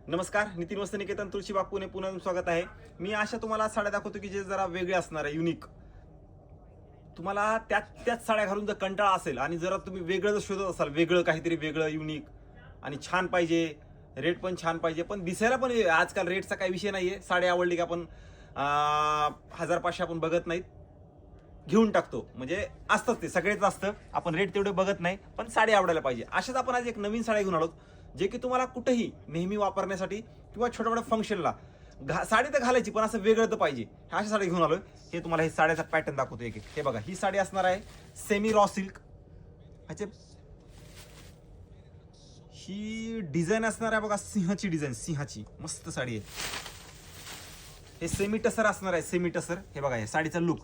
नमस्कार, नितीन वस्त्र निकेतन तुळशीबाग पुणे पुन्हा स्वागत आहे. मी अशा तुम्हाला साड्या दाखवतो की जे जरा वेगळे असणार आहे, युनिक. तुम्हाला त्याच साड्या घालून जर कंटाळा असेल आणि जरा तुम्ही वेगळं जर शोधत असाल, वेगळं काहीतरी वेगळं युनिक आणि छान पाहिजे, रेट पण छान पाहिजे, पण दिसायला पण आजकाल रेटचा काही विषय नाहीये. साडी आवडली की आपण 1000-500 आपण बघत नाहीत, घेऊन टाकतो. म्हणजे असतंच ते सगळेच असतं, आपण रेट तेवढे बघत नाही, पण साडी आवडायला पाहिजे. अशाच आपण आज एक नवीन साडी घेऊन आलो जे की तुम्हाला कुठेही नेहमी वापरण्यासाठी किंवा छोट्या मोठ्या फंक्शनला साडी तर घालायची, पण असं वेगळं तर पाहिजे. अशा साडी घेऊन आलोय. हे तुम्हाला हे साड्याचा पॅटर्न दाखवतो एक एक. हे बघा, ही साडी असणार आहे सेमी रॉ सिल्क. ह्याचे ही डिझाईन असणार आहे बघा, सिंहाची डिझाईन, सिंहाची मस्त साडी आहे. हे सेमी टसर असणार आहे, सेमी टसर. हे बघा, हे साडीचा लुक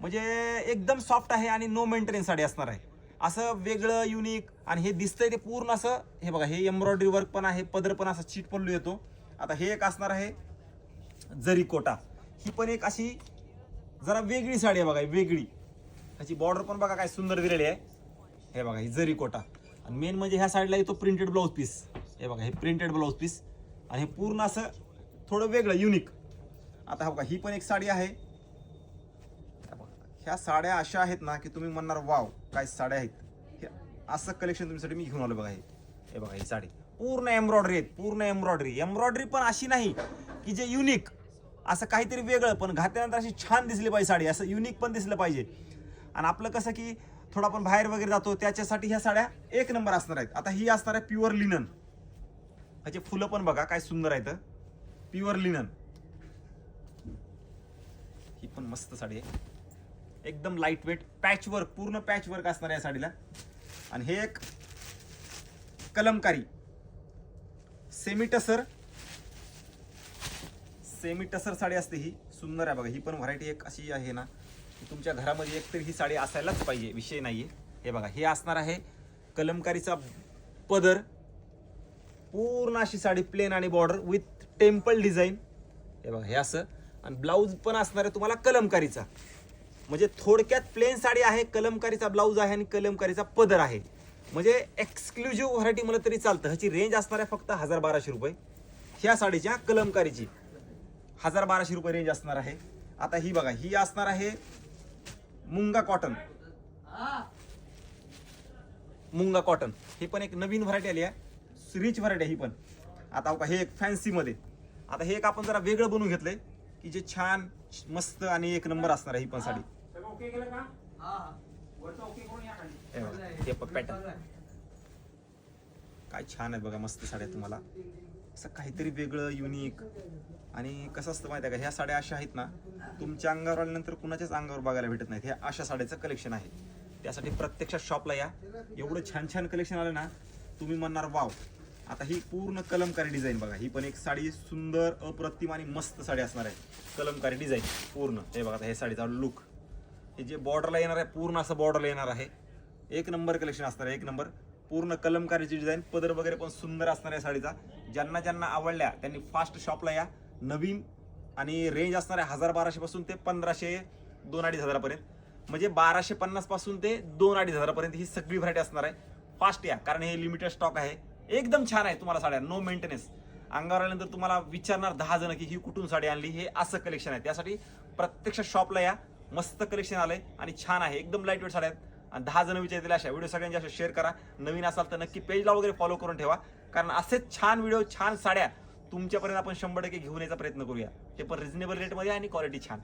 म्हणजे एकदम सॉफ्ट आहे आणि नो मेंटेनन्स साडी असणार आहे. असं वेगळं युनिक आणि हे दिसतंय ते पूर्ण असं. हे बघा, हे एम्ब्रॉयडरी वर्क पण आहे, पदर पण असा चीट पल्लू येतो. आता हे एक असणार आहे जरी कोटा. ही पण एक अशी जरा वेगळी साडी आहे बघा, वेगळी. ह्याची बॉर्डर पण बघा काय सुंदर दिलेली आहे. हे बघा, ही जरी कोटा. आणि मेन म्हणजे ह्या साईडला येतो प्रिंटेड ब्लाऊज पीस. हे बघा, हे प्रिंटेड ब्लाऊज पीस आणि हे पूर्ण असं थोडं वेगळं युनिक. आता हा बघा, ही पण एक साडी आहे. ह्या साड्या अशा आहेत ना की तुम्ही म्हणणार वाव काय साड्या आहेत. हे असं कलेक्शन तुमच्यासाठी मी घेऊन आलो बघा. हे बघा, ही साडी पूर्ण एम्ब्रॉयडरी आहेत, पूर्ण एम्ब्रॉयडरी पण अशी नाही की जे युनिक, असं काहीतरी वेगळं, पण घातल्यानंतर अशी छान दिसली पाहिजे साडी, असं युनिक पण दिसलं पाहिजे. आणि आपलं कसं की थोडं आपण बाहेर वगैरे जातो त्याच्यासाठी ह्या साड्या एक नंबर असणार आहेत. आता ही असणार आहे प्युअर लिनन. ह्याचे फुलं पण बघा काय सुंदर आहेत, प्युअर लिनन. ही पण मस्त साडी आहे, एकदम लाईट वेट, पॅच वर्क, पूर्ण पॅच वर्क असणार आहे या साडीला. आणि हे एक कलमकारी सेमी टसर साडी असते. ही सुंदर आहे बघा. ही पण व्हरायटी एक अशी आहे ना की तुमच्या घरामध्ये एकतरी ही साडी असायलाच पाहिजे, विषय नाहीये. हे बघा, हे असणार आहे कलमकारीचा पदर, पूर्ण अशी साडी प्लेन आणि बॉर्डर विथ टेम्पल डिझाईन. हे बघा, हे असं. आणि ब्लाऊज पण असणार आहे तुम्हाला कलमकारीचा. म्हणजे थोडक्यात प्लेन साडी आहे, कलमकारीचा ब्लाऊज आहे आणि कलमकारीचा पदर आहे. म्हणजे एक्सक्लुझिव्ह व्हरायटी मला तरी चालतं. ह्याची रेंज असणार आहे फक्त 1000-1200 रुपये. ह्या साडीच्या कलमकारीची 1000-1200 रुपये रेंज असणार आहे. आता ही बघा, ही असणार आहे मुंगा कॉटन. मुंगा कॉटन ही पण एक नवीन व्हरायटी आली आहे, रिच व्हरायटी आहे ही पण. आता बघा, हे एक फॅन्सी मध्ये. आता हे एक आपण जरा वेगळं बनवून घेतलंय की जे छान मस्त आणि एक नंबर असणार आहे ही पण साडी. हे पॅटर्न काय छान आहेत बघा, मस्त साड्या. तुम्हाला असं काहीतरी वेगळं युनिक. आणि कसं असतं माहिती आहे का, ह्या साड्या अशा आहेत ना तुमच्या अंगावर आल्यानंतर कुणाच्याच अंगावर बघायला भेटत नाहीत. ह्या अशा साड्याचं कलेक्शन आहे. त्यासाठी प्रत्यक्षात शॉपला या. एवढं छान छान कलेक्शन आलं ना तुम्ही म्हणणार वाव. आता ही पूर्ण कलमकारी डिझाईन बघा. ही पण एक साडी सुंदर, अप्रतिम आणि मस्त साडी असणार आहे, कलमकारी डिझाईन पूर्ण. हे बघा, हे साडीचा लुक, हे जे बॉर्डरला येणार आहे पूर्ण असं बॉर्डरला येणार आहे. एक नंबर कलेक्शन असणार आहे, एक नंबर. पूर्ण कलमकारीची डिझाईन, पदर वगैरे पण सुंदर असणार आहे साडीचा. ज्यांना ज्यांना आवडल्या त्यांनी फास्ट शॉपला या. नवीन आणि रेंज असणार आहे 1000-1200 पासून ते 1500-2500 पर्यंत. म्हणजे 1250 पासून ते 2500 पर्यंत ही सगळी व्हरायटी असणार आहे. फास्ट या, कारण हे लिमिटेड स्टॉक आहे. एकदम छान आहे तुम्हाला साड्या, नो मेंटेनन्स. अंगावर आल्यानंतर तुम्हाला विचारणार 10 जण की ही कुठून साडी आणली. हे असं कलेक्शन आहे. त्यासाठी प्रत्यक्ष शॉपला या. मस्त कलेक्शन आलंय आणि छान आहे, एकदम लाईट वेट साड्या आहेत. आणि 10 जण विचारतील अशा व्हिडिओ सगळ्यांच्या अशा शेअर करा. नवीन असाल तर नक्की पेजला वगैरे फॉलो करून ठेवा, कारण असेच छान व्हिडिओ, छान साड्या तुमच्यापर्यंत आपण 100% घेऊन यायचा प्रयत्न करूया. ते पण रिझनेबल रेटमध्ये आणि क्वालिटी छान.